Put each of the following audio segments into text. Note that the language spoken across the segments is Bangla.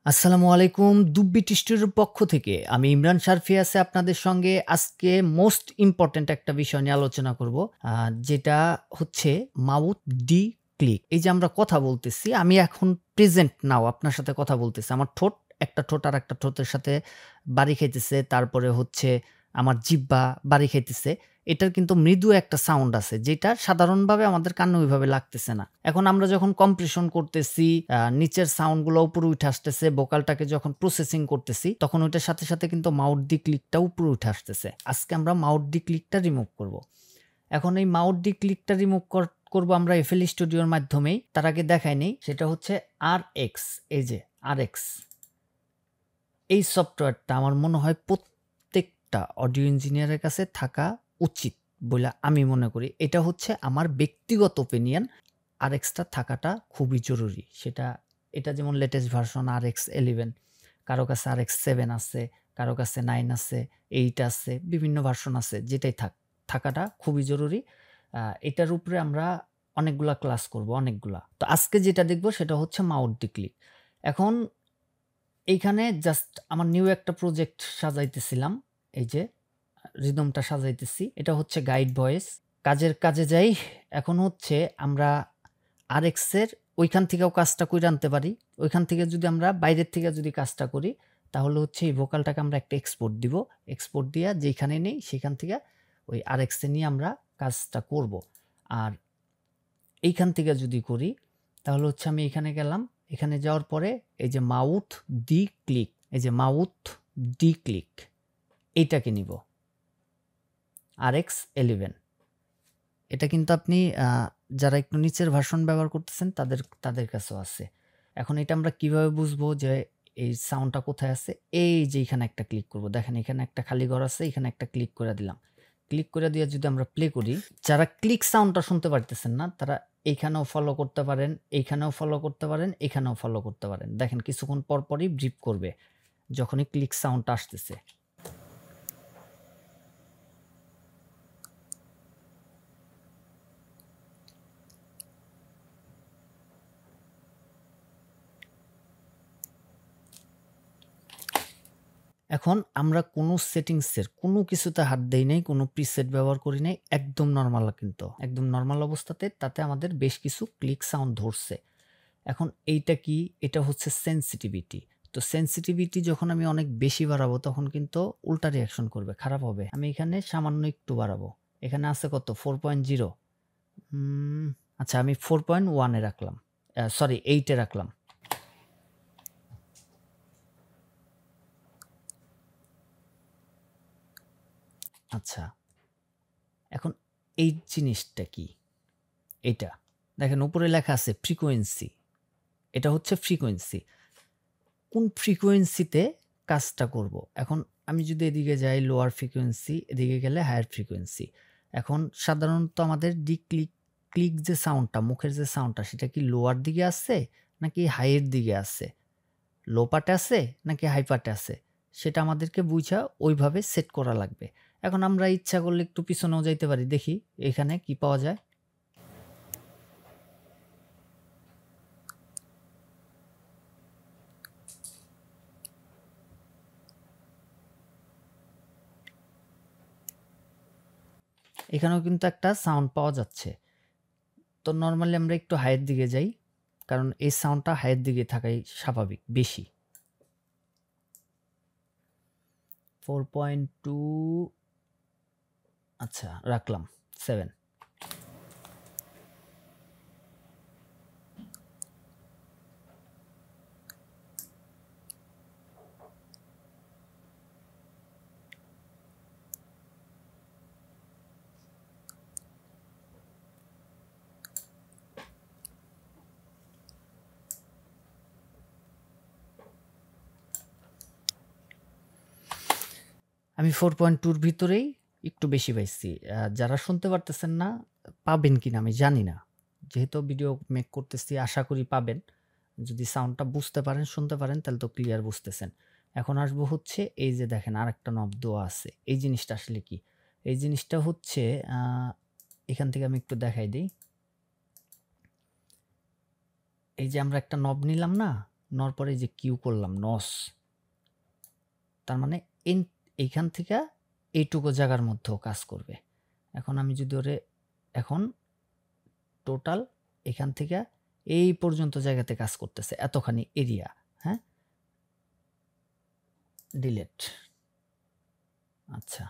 আসসালামু আলাইকুম। দুব্বি টিস্টুর পক্ষ থেকে আমি ইমরান শারফি আছি আপনাদের সঙ্গে। আজকে মোস্ট ইম্পোর্টেন্ট একটা বিষয় নিয়ে আলোচনা করব। যেটা হচ্ছে মাউথ ডি ক্লিক। এই যে আমরা কথা বলতেছি, আমি এখন প্রেজেন্ট নাও আপনার সাথে কথা বলতেছি। আমার ঠোঁট একটা ঠোঁট আরেকটা ঠোঁটের সাথে বাড়ি খাইতেছে। তারপরে হচ্ছে আমার জিহ্বা বাড়ি খাইতেছে। এটার কিন্তু মৃদু একটা সাউন্ড আছে যেটা সাধারণভাবে আমাদের কানে ওইভাবে লাগতেছে না। এখন আমরা যখন কম্প্রেশন করতেছি, নিচের সাউন্ডগুলো উপরে উঠে আসতেছে, ভোকালটাকে যখন প্রসেসিং করতেছি তখন ওইটার সাথে, সাথে কিন্তু মাউথ ডি ক্লিকটাও উপরে উঠে আসতেছে। আজকে আমরা মাউথ ডি ক্লিকটা রিমুভ করব। এখন এই মাউথ ডি ক্লিকটা রিমুভ করব আমরা FL স্টুডিওর মাধ্যমেই। তার আগে দেখাই নেই, সেটা হচ্ছে RX। এই যে RX, এই সফটওয়্যারটা আমার মনে হয় প্রত্যেকটা অডিও ইঞ্জিনিয়ারের কাছে থাকা উচিত বলে আমি মনে করি। এটা হচ্ছে আমার ব্যক্তিগত ওপিনিয়ন। RX-টা থাকাটা খুবই জরুরি। এটা যেমন লেটেস্ট ভার্সন RX 11, কারো কাছে RX 7 আছে, কারো কাছে 9 আছে, 8 আছে, বিভিন্ন ভার্সন আছে। যেটাই থাকাটা খুবই জরুরি। এটার উপরে আমরা অনেকগুলা ক্লাস করব, অনেকগুলা। তো আজকে যেটা দেখব সেটা হচ্ছে মাউথ ডি ক্লিক। এখন এইখানে জাস্ট আমার নিউ একটা প্রজেক্ট সাজাইতেছিলাম। এই যে রিদমটা সাজাইতেছি। এটা হচ্ছে গাইড ভয়েস। কাজে যাই। এখন হচ্ছে আমরা RX এর ওইখান থেকেও কাজটা কইরা আনতে পারি। ওইখান থেকে যদি আমরা বাইরের থেকে যদি কাজটা করি, তাহলে হচ্ছে এই ভোকালটাকে আমরা একটা এক্সপোর্ট দিব। এক্সপোর্ট দিয়া যেইখানে নেই সেখান থেকে ওই RX এ নিয়ে আমরা কাজটা করব। আর এইখান থেকে যদি করি, তাহলে হচ্ছে আমি এখানে গেলাম। এখানে যাওয়ার পরে এই যে মাউথ ডি ক্লিক, এই যে মাউথ ডি ক্লিক, এইটাকে নিব। RX 11। এটা কিন্তু আপনি যারা একটু নিচের ভার্সন ব্যবহার করতেছেন তাদের কাছেও আছে। এখন এটা আমরা কিভাবে বুঝবো যে এই সাউন্ডটা কোথায় আছে? এই যে এখানে একটা ক্লিক করব। দেখেন এখানে একটা খালি ঘর আছে, এখানে একটা ক্লিক করে দিলাম। ক্লিক করে দিয়ে যদি আমরা প্লে করি, যারা ক্লিক সাউন্ডটা শুনতে পারতেছেন না তারা এইখানেও ফলো করতে পারেন, এইখানেও ফলো করতে পারেন, এখানেও ফলো করতে পারেন। দেখেন কিছুক্ষণ পরই ব্রিপ করবে যখনই ক্লিক সাউন্ডটা আসতেছে। এখন আমরা কোনো সেটিংসের কোনো কিছুতে হাত দেই নাই, কোনো প্রিসেট ব্যবহার করি নাই। একদম নরমাল, কিন্তু একদম নরমাল অবস্থাতে তাতে আমাদের বেশ কিছু ক্লিক সাউন্ড ধরছে। এখন এইটা কি? এটা হচ্ছে সেনসিটিভিটি। তো সেনসিটিভিটি যখন আমি অনেক বেশি বাড়াবো তখন কিন্তু উল্টা রিঅ্যাকশন করবে, খারাপ হবে। আমি এখানে সামান্য একটু বাড়াবো। এখানে আছে কত? 4.0। আচ্ছা, আমি 4.1 এ রাখলাম। সরি, 8 এ রাখলাম। আচ্ছা, এখন এই জিনিসটা কি? এটা দেখেন উপরে লেখা আছে ফ্রিকোয়েন্সি। এটা হচ্ছে ফ্রিকোয়েন্সি। কোন ফ্রিকোয়েন্সিতে কাজটা করব? এখন আমি যদি এদিকে যাই লোয়ার ফ্রিকোয়েন্সি, এদিকে গেলে হায়ার ফ্রিকোয়েন্সি। এখন সাধারণত আমাদের ক্লিক যে সাউন্ডটা, মুখের যে সাউন্ডটা, সেটা কি লোয়ার দিকে আছে নাকি হাইয়ের দিকে আছে? লো পার্টে আছে নাকি হাই পার্টে আছে? সেটা আমাদেরকে বুঝা ওইভাবে সেট করা লাগবে। এখন আমরা ইচ্ছা করলে একটু পিছনেও যাইতে পারি। দেখি এখানে কি পাওয়া যায়। এখানেও কিন্তু একটা সাউন্ড পাওয়া যাচ্ছে। তো নরমালি আমরা একটু হাইয়ের দিকে যাই, কারণ এই সাউন্ডটা হাইয়ের দিকে থাকাই স্বাভাবিক, বেশি। 4.2, আচ্ছা রাখলাম 7। আমি 4.2-র ভিতরেই একটু বেশি পাইছি। যারা শুনতে পারতেছেন না, পাবেন কিনা আমি জানি না। যেহেতু ভিডিও মেক করতেছি, আশা করি পাবেন। যদি সাউন্ডটা বুঝতে পারেন, শুনতে পারেন, তাহলে তো ক্লিয়ার বুঝতেছেন। এখন আসবো হচ্ছে এই যে দেখেন আরেকটা নব দেওয়া আছে। এই জিনিসটা আসলে কি? এই জিনিসটা হচ্ছে এখান থেকে আমি একটু দেখাই দিই। এই যে আমরা একটা নব নিলাম না? নেওয়ার পরে যে কিউ করলাম নস, তার মানে এইখান থেকে এইটুকু জায়গার মধ্যেও কাজ করবে। এখন আমি যদি ওরে এখন টোটাল এখান থেকে এই পর্যন্ত জায়গাতে কাজ করতেছে, এতখানি এরিয়া। হ্যাঁ, ডিলেট। আচ্ছা,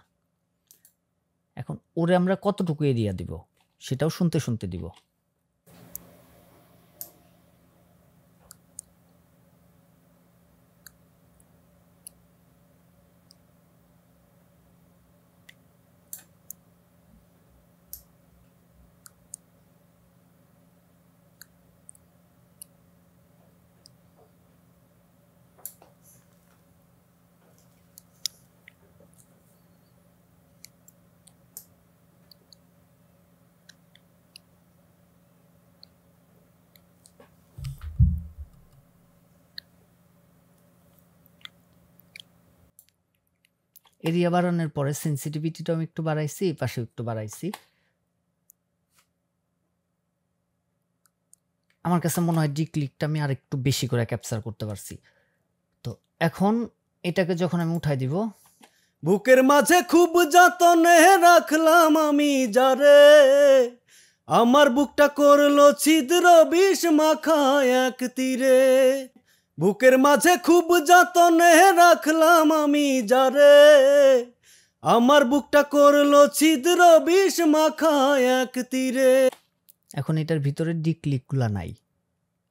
এখন ওরে আমরা কতটুকু এরিয়া দিব সেটাও শুনতে শুনতে দিব। এরিয়া বাড়ানোর পরে সেন্সিটিভিটিটাও আমি একটু বাড়াইছি, পাশে একটু বাড়াইছি। আমার কাছে মনে হয় ডি ক্লিকটা আমি আর একটু বেশি করে ক্যাপচার করতে পারছি। তো এখন এটাকে যখন আমি উঠাই দিব, বুকের মাঝে খুব যতনে রাখলাম আমি যারে, আমার বুকটা করলো ছিদ্র বিষ মাখা এক তীরে। বুকের মাঝে খুব যতনে রাখলাম আমি যারে, আমার বুকটা করলো ছিদ্র বিষ মাখা এক তীরে। এখন এটার ভিতরে ডি ক্লিকগুলা নাই,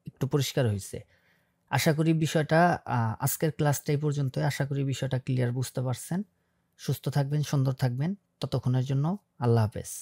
একটু পরিষ্কার হয়েছে। আশা করি বিষয়টা আজকের ক্লাসটা এই পর্যন্ত। আশা করি বিষয়টা ক্লিয়ার বুঝতে পারছেন। সুস্থ থাকবেন, সুন্দর থাকবেন। ততক্ষণের জন্য আল্লাহ হাফেজ।